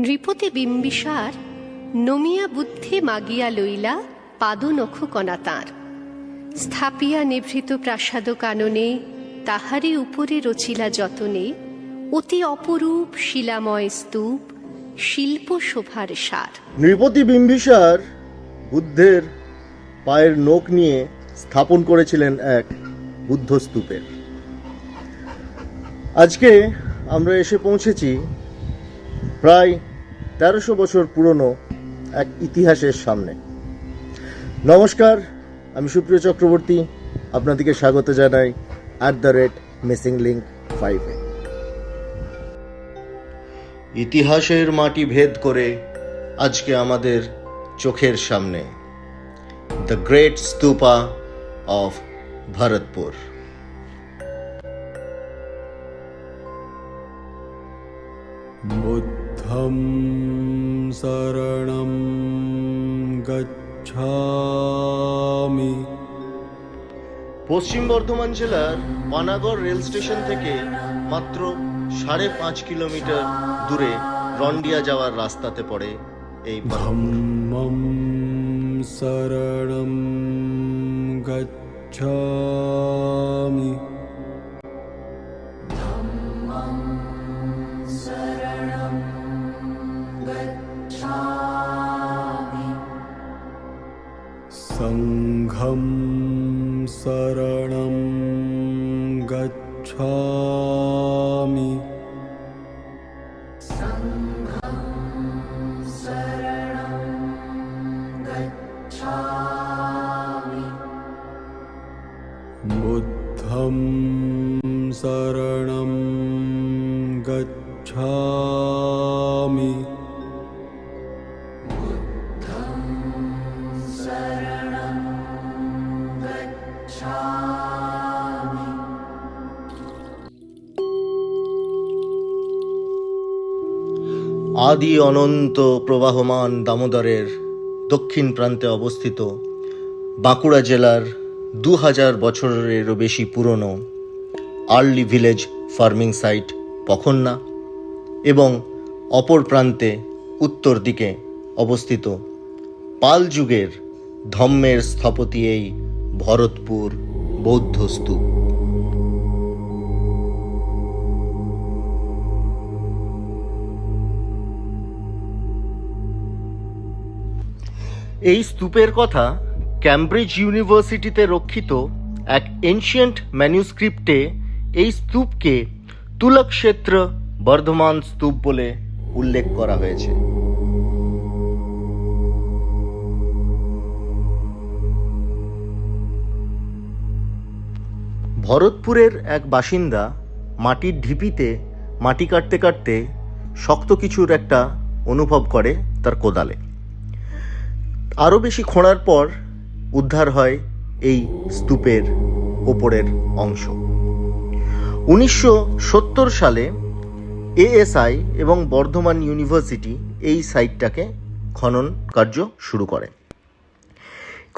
নৃপতি বিম্বিসার নমিয়া বুদ্ধি মাগিয়া লইলা পাদনখ কণা তাঁর, স্থাপিয়া নিভৃত প্রাসাদ কাননে তাহারি উপরে রচিলা যতনে, অতি অপরূপ শিলাময় স্তূপ শিল্প শোভার সার। নৃপতি বিম্বিসার বুদ্ধের পায়ের নখ নিয়ে স্থাপন করেছিলেন এক বুদ্ধ স্তূপের। আজকে আমরা এসে পৌঁছেছি প্রায় ১৩০০ বছর পুরনো এক ইতিহাসের সামনে। নমস্কার, আমি সুপ্রিয় চক্রবর্তী, আপনাদেরকে স্বাগত জানাই @MissingLink5-এ। ইতিহাসের মাটি ভেদ করে আজকে আমাদের চোখের সামনে the great stupa of Bharatpur. বুদ্ধং শরণং গচ্ছামি। পশ্চিম বর্ধমান জেলার পানাগড় রেল স্টেশন থেকে মাত্র ৫.৫ কিলোমিটার দূরে রন্ডিয়া যাওয়ার রাস্তাতে পড়ে এই ধম্মং শরণং গচ্ছামি। সংঘং শরণং গচ্ছামি। বুদ্ধং শরণং গচ্ছামি। আদি অনন্ত প্রবাহমান দামোদরের দক্ষিণ প্রান্তে অবস্থিত বাঁকুড়া জেলার ২০০০ বছরেরও বেশি পুরনো early village farming site Pakhanna এবং অপর প্রান্তে উত্তর দিকে অবস্থিত পাল যুগের ধম্মের স্থপতি এই ভরতপুর বৌদ্ধ স্তূপ। এই স্তূপের কথা ক্যামব্রিজ ইউনিভার্সিটিতে রক্ষিত এক এনশিয়েন্ট ম্যানুস্ক্রিপ্টে এই স্তূপকে তুলক্ষেত্র বর্ধমান স্তূপ বলে উল্লেখ করা হয়েছে। ভরতপুরের এক বাসিন্দা মাটির ঢিপিতে মাটি কাটতে কাটতে শক্ত কিছুর একটা অনুভব করে তার কোদালে। আরও বেশি খোঁড়ার পর উদ্ধার হয় এই স্তূপের ওপরের অংশ। ১৯৭০ সালে এএসআই এবং বর্ধমান ইউনিভার্সিটি এই সাইটটাকে খনন কার্য শুরু করে।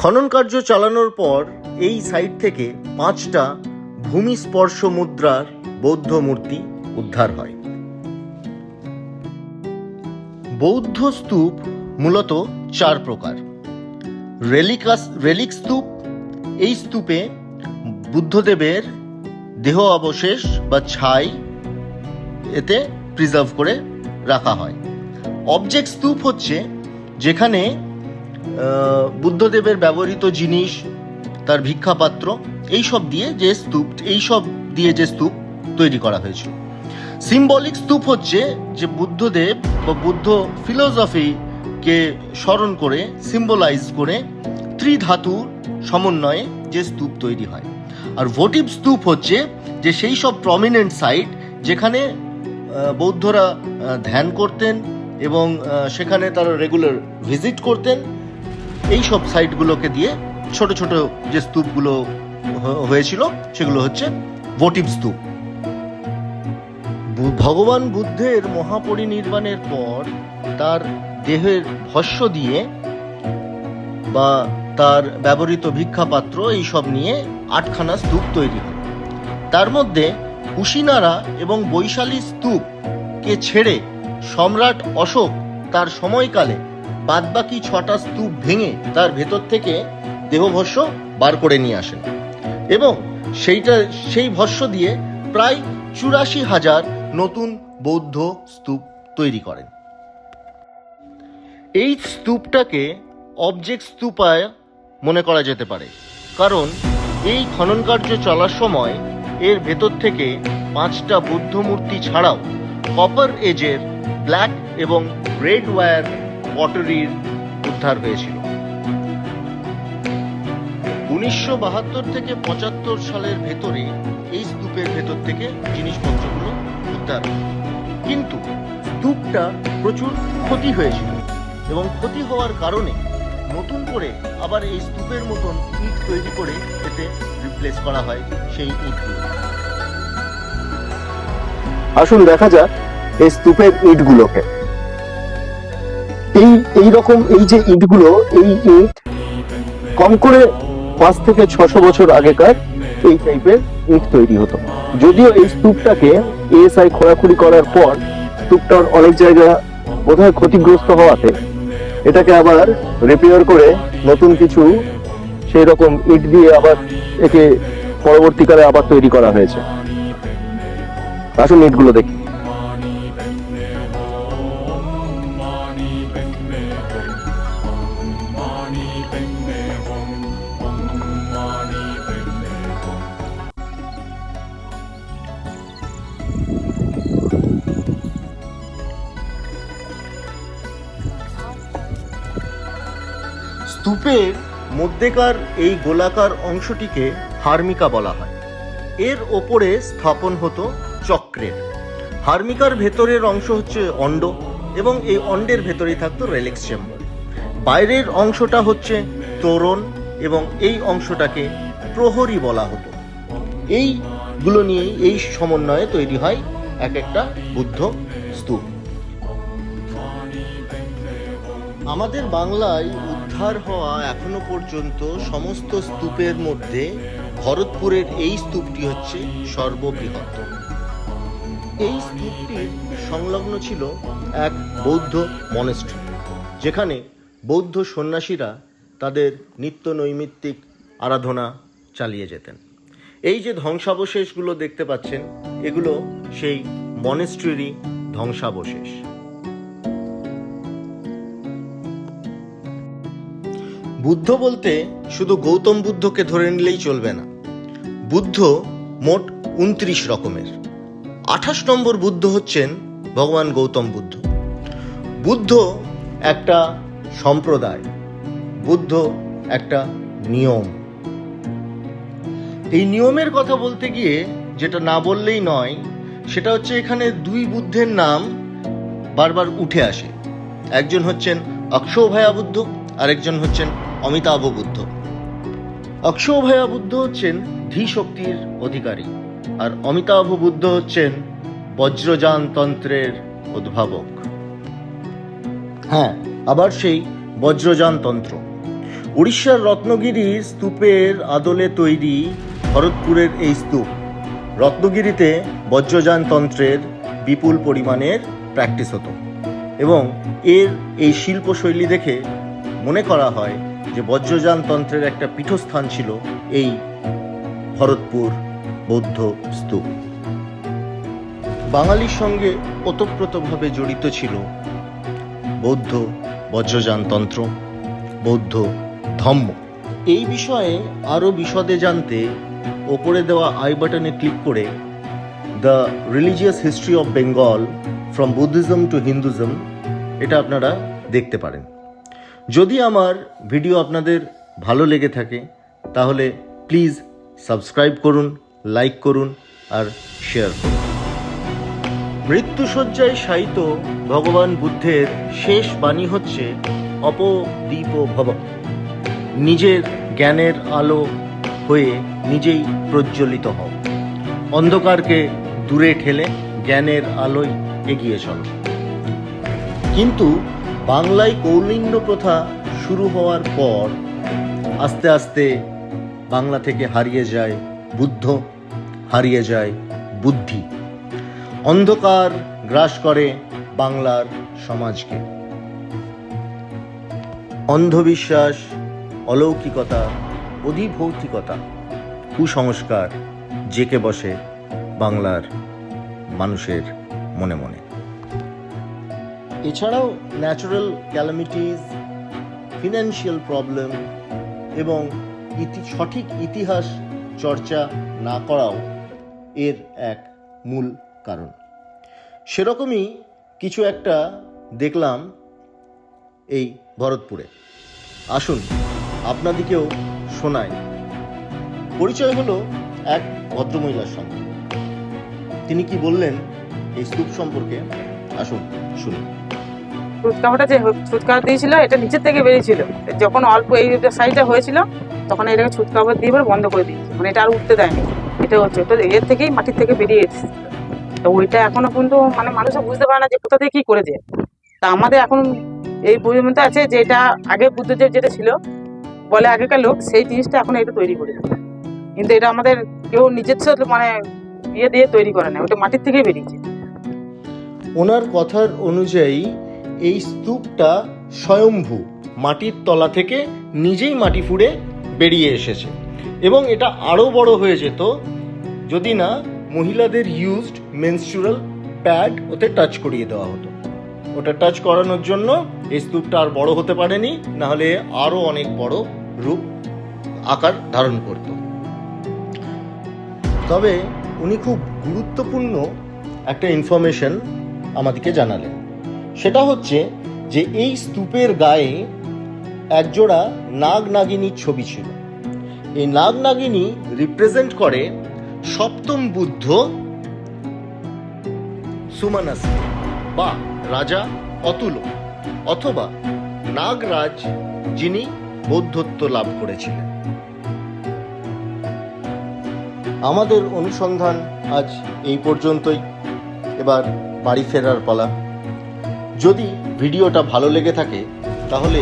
খনন কার্য চালানোর পর এই সাইট থেকে ৫টা ভূমিস্পর্শ মুদ্রার বৌদ্ধ মূর্তি উদ্ধার হয়। বৌদ্ধ স্তূপ মূলত ৪ প্রকার। রেলিক স্তূপ, এই স্তূপে বুদ্ধদেবের দেহ অবশেষ বা ছাই এতে প্রিজার্ভ করে রাখা হয়। অবজেক্ট স্তূপ হচ্ছে যেখানে বুদ্ধদেবের ব্যবহৃত জিনিস, তার ভিক্ষাপাত্র এইসব দিয়ে যে স্তূপ তৈরি করা হয়েছিল। সিম্বলিক স্তূপ হচ্ছে যে বুদ্ধদেব বা বুদ্ধ ফিলোসফিকে স্মরণ করে, সিম্বলাইজ করে ত্রিধাতুর সমন্বয়ে যে স্তূপ তৈরি হয়। আর ভোটিভ স্তূপ হচ্ছে যে সেই সব প্রমিনেন্ট সাইট যেখানে বৌদ্ধরা ধ্যান করতেন এবং সেখানে তারা রেগুলার ভিজিট করতেন। এই সব সাইটগুলোকে দিয়ে ছোট ছোট যে স্তূপগুলো হয়েছিল সেগুলো হচ্ছে ভোটিভ স্তূপ। ভগবান বুদ্ধের মহাপরিনির্বাণের পর তার দেহের ভস্য দিয়ে বা তার ব্যবহৃত ভিক্ষাপাত্র এইসব নিয়ে ৮খানা স্তূপ তৈরি হয়। তার মধ্যে কুশিনারা এবং বৈশালী স্তূপকে ছেড়ে সম্রাট অশোক তার সময়কালে বাদবাকি 6টা স্তূপ ভেঙে তার ভেতর থেকে দেহভস্য বার করে নিয়ে আসেন এবং সেই ভস্য দিয়ে প্রায় 84,000 নতুন বৌদ্ধ স্তূপ তৈরি করেন। এই স্তূপটাকে অবজেক্ট স্তূপায় মনে করা যেতে পারে, কারণ এই খনন কার্য চলার সময় এর ভেতর থেকে 5টা বুদ্ধ মূর্তি ছাড়াও কপার এজের ব্ল্যাক এবং রেড ওয়্যার পটারির উদ্ধার হয়েছিল। 1972 থেকে 75 সালের ভেতরে এই স্তূপের ভেতর থেকে জিনিসপত্রগুলো উদ্ধার হয়, কিন্তু স্তূপটা প্রচুর ক্ষতি হয়েছিল এবং ক্ষতি হওয়ার কারণে নতুন করে আবার এই স্তূপের মতন ইট তৈরি করে এতে রিপ্লেস করা হয় সেই ইটগুলো। আসুন দেখা যাক এই স্তূপের ইটগুলোকে। এই রকম এই যে ইটগুলো, এই ইট কম করে 5 থেকে 600 বছর আগেকার এই টাইপের ইট তৈরি হতো। যদিও এই স্তূপটাকে এএসআই খোঁড়াখুড়ি করার পর স্তূপটার অনেক জায়গা বোধহয় ক্ষতিগ্রস্ত হওয়াতে এটাকে আবার রিপেয়ার করে নতুন কিছু সেই রকম ইট দিয়ে আবার একে পরবর্তীকালে আবার তৈরি করা হয়েছে। আসুন ইটগুলো দেখি। স্তূপের মধ্যেকার এই গোলাকার অংশটিকে হার্মিকা বলা হয়। এর ওপরে স্থাপন হতো চক্রের। হার্মিকার ভেতরের অংশ হচ্ছে অণ্ড এবং এই অণ্ডের ভেতরেই থাকতো রেলেক্স চেম্বার। বাইরের অংশটা হচ্ছে তোরণ এবং এই অংশটাকে প্রহরী বলা হতো। এইগুলো নিয়েই এই সমন্বয়ে তৈরি হয় এক একটা বুদ্ধ স্তূপ। আমাদের বাংলায় উদ্ধার হওয়া এখনো পর্যন্ত সমস্ত স্তূপের মধ্যে ভরতপুরের এই স্তূপটি হচ্ছে সর্ববৃহৎ। এই স্তূপটির সংলগ্ন ছিল এক বৌদ্ধ মনেস্ট্রি, যেখানে বৌদ্ধ সন্ন্যাসীরা তাদের নিত্য নৈমিত্তিক আরাধনা চালিয়ে যেতেন। এই যে ধ্বংসাবশেষগুলো দেখতে পাচ্ছেন, এগুলো সেই মনেস্ট্রিরই ধ্বংসাবশেষ। বুদ্ধ বলতে শুধু গৌতম বুদ্ধকে ধরে নিলেই চলবে না। বুদ্ধ মোট 29 রকমের। 28 নম্বর বুদ্ধ হচ্ছেন ভগবান গৌতম বুদ্ধ। বুদ্ধ একটা সম্প্রদায়, বুদ্ধ একটা নিয়ম। এই নিয়মের কথা বলতে গিয়ে যেটা না বললেই নয়, সেটা হচ্ছে এখানে 2 বুদ্ধের নাম বারবার উঠে আসে। একজন হচ্ছেন অক্ষোভ্যায়া বুদ্ধ, আরেকজন হচ্ছেন অমিতাভ বুদ্ধ। অক্ষোভ্যায়া বুদ্ধ হচ্ছেন ধী শক্তির অধিকারী, আর অমিতাভ বুদ্ধ হচ্ছেন বজ্রযান তন্ত্রের উদ্ভাবক। হ্যাঁ, আবার সেই বজ্রযান তন্ত্র। উড়িষ্যার রত্নগিরি স্তূপের আদলে তৈরি ভরতপুরের এই স্তূপ। রত্নগিরিতে বজ্রযান তন্ত্রের বিপুল পরিমাণের প্র্যাকটিস হতো এবং এর এই শিল্পশৈলী দেখে মনে করা হয় যে বজ্রযান তন্ত্রের একটা পীঠস্থান ছিল এই ভরতপুর বৌদ্ধ স্তূপ। বাঙালির সঙ্গে ওতপ্রোতভাবে জড়িত ছিল বৌদ্ধ বজ্রযান তন্ত্র, বৌদ্ধ ধম্ম। এই বিষয়ে আরও বিশদে জানতে ওপরে দেওয়া আই বাটনে ক্লিক করে the religious history of Bengal from Buddhism to Hinduism এটা আপনারা দেখতে পারেন। যদি আমার ভিডিও আপনাদের ভালো লেগে থাকে তাহলে প্লিজ সাবস্ক্রাইব করুন, লাইক করুন আর শেয়ার করুন। মৃত্যুশয্যায় শায়িত ভগবান বুদ্ধের শেষ বাণী হচ্ছে অপদীপ ভব। নিজের জ্ঞানের আলো হয়ে নিজেই প্রজ্বলিত হও। অন্ধকারকে দূরে ঠেলে জ্ঞানের আলোয় এগিয়ে চলো। কিন্তু বাংলায় কৌলিন্য প্রথা শুরু হওয়ার পর আস্তে আস্তে বাংলা থেকে হারিয়ে যায় বুদ্ধ, হারিয়ে যায় বুদ্ধি। অন্ধকার গ্রাস করে বাংলার সমাজকে। অন্ধবিশ্বাস, অলৌকিকতা, অধিভৌতিকতা, কুসংস্কার জেকে বসে বাংলার মানুষের মনে মনে। এছাড়াও ন্যাচারাল ক্যালামিটিস, ফিনান্সিয়াল প্রবলেম এবং সঠিক ইতিহাস চর্চা না করাও এর এক মূল কারণ। সেরকমই কিছু একটা দেখলাম এই ভরতপুরে। আসুন আপনাদিকেও শোনাই। পরিচয় হলো এক ভদ্রমহিলার সঙ্গে। তিনি কি বললেন এই স্তূপ সম্পর্কে, আসুন শুনি। ছুটকাওয়াটা যে ছুটকাওয়া দিয়েছিল, এটা নিচের থেকে বেরিয়েছিল। যখন অল্প এই সাইজটা হয়েছিল তখন এটাকে ছুটকাওয়া দিয়ে এবার বন্ধ করে দিয়েছে, মানে এটা আর উঠতে দেয়নি। এটা হচ্ছে ওটা এর থেকেই মাটির থেকে বেরিয়ে এসেছে। তো ওইটা এখনো পর্যন্ত মানে মানুষও বুঝতে পারে না যে কোথা থেকে কি করেছে। তা আমাদের এখন এই বইয়ের মধ্যে আছে যে এটা আগে বুদ্ধদেব যেটা ছিল বলে আগেকার লোক, সেই জিনিসটা এখন এটা তৈরি করেছে। কিন্তু এটা আমাদের কেউ নিজস্ব মানে ইয়ে দিয়ে তৈরি করে না, ওটা মাটির থেকেই বেরিয়েছে। ওনার কথার অনুযায়ী এই স্তূপটা স্বয়ম্ভু, মাটির তলা থেকে নিজেই মাটি ফুঁড়ে বেরিয়ে এসেছে এবং এটা আরও বড় হয়ে যেত যদি না মহিলাদের ইউজড মেনস্ট্রুয়াল প্যাড ওতে টাচ করিয়ে দেওয়া হতো। ওটা টাচ করানোর জন্য এই স্তূপটা আর বড় হতে পারেনি, নাহলে আরও অনেক বড় রূপ আকার ধারণ করত। তবে উনি খুব গুরুত্বপূর্ণ একটা ইনফরমেশন আমাদেরকে জানালেন। সেটা হচ্ছে যে এই স্তূপের গায়ে একজোড়া নাগ নাগিনীর ছবি ছিল। এই নাগ নাগিনী রিপ্রেজেন্ট করে সপ্তম বুদ্ধ সুমানাসকে বা রাজা অতুল, অথবা নাগরাজ যিনি বৌদ্ধত্ব লাভ করেছিলেন। আমাদের অনুসন্ধান আজ এই পর্যন্তই। এবার বাড়ি ফেরার পালা। যদি ভিডিওটা ভালো লেগে থাকে তাহলে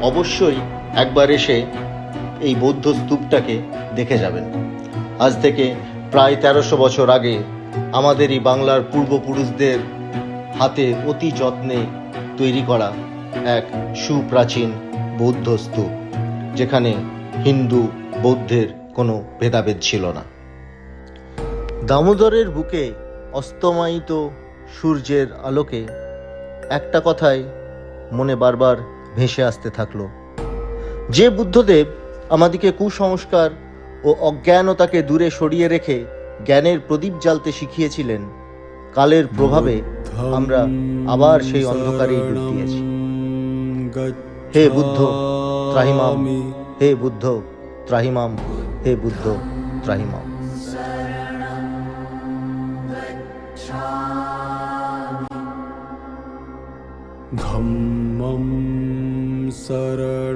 অবশ্যই একবার এসে এই বৌদ্ধ স্তূপটাকে দেখে যাবেন। আজ থেকে প্রায় 1300 বছর আগে আমাদেরই বাংলার পূর্বপুরুষদের হাতে অতি যত্নে তৈরি করা এক সুপ্রাচীন বৌদ্ধ স্তূপ, যেখানে হিন্দু বৌদ্ধের কোনো ভেদাভেদ ছিল না। দামোদরের বুকে অস্তমায়িত সূর্যের আলোকে একটা কথাই মনে বারবার ভেসে আসতে থাকলো, যে বুদ্ধদেব আমাদিকে কুসংস্কার ও অজ্ঞানতাকে দূরে সরিয়ে রেখে জ্ঞানের প্রদীপ জ্বালতে শিখিয়েছিলেন, কালের প্রভাবে আমরা আবার সেই অন্ধকারেই ডুব দিয়েছি। হে বুদ্ধ ত্রাহিমাম, হে বুদ্ধ ত্রাহিমাম, হে বুদ্ধ ত্রাহিমাম। ধম্মং শরণং